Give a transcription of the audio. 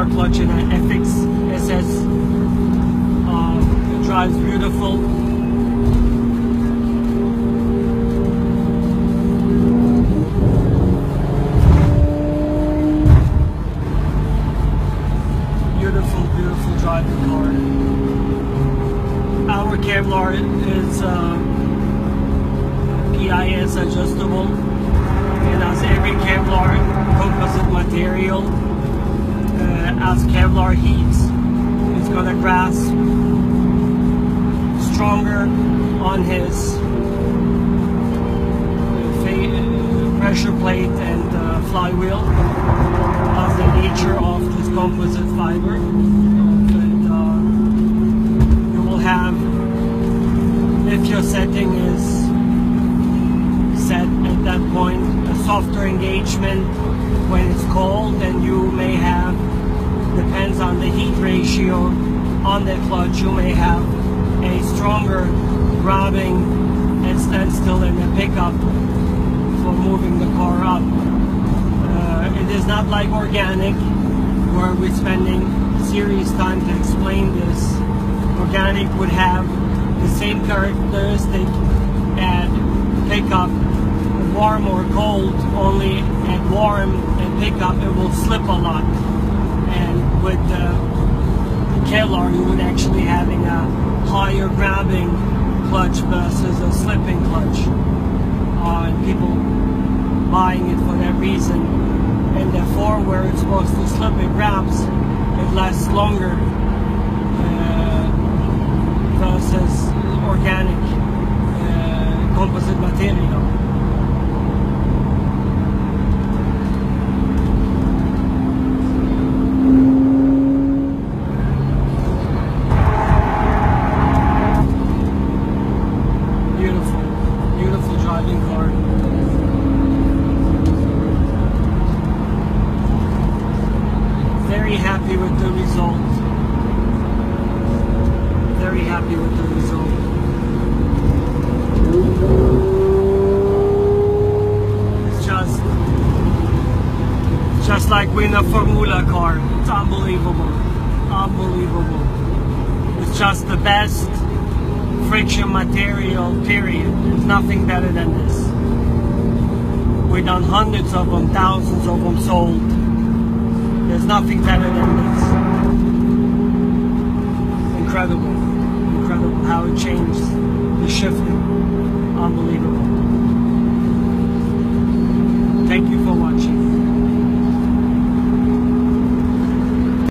power clutch in an FX SS. It drives beautiful. Beautiful driving car. Our Kevlar is PIS adjustable. It has every Kevlar composite material. As Kevlar heats, it's gonna grasp stronger on his pressure plate and flywheel. As the nature of this composite fiber. And you will have, if your setting is set at that point, a softer engagement when it's cold, then you may have, depends on the heat ratio on the clutch, you may have a stronger grabbing and standstill in the pickup for moving the car up. It is not like organic, where we're spending serious time to explain this. Organic would have the same characteristic at pickup, warm or cold, only at warm and pickup it will slip a lot. And with the Kevlar you would actually having a higher grabbing clutch versus a slipping clutch. And people buying it for that reason. And therefore, where it's supposed to slip, it grabs, it lasts longer versus organic composite material. Beautiful driving car. Very happy with the result. Very happy with the result. It's just like winning a Formula car. It's unbelievable. Unbelievable. It's just the best friction material, period. There's nothing better than this. We've done hundreds of them, thousands of them sold. There's nothing better than this. Incredible. Incredible how it changed the shifting. Unbelievable.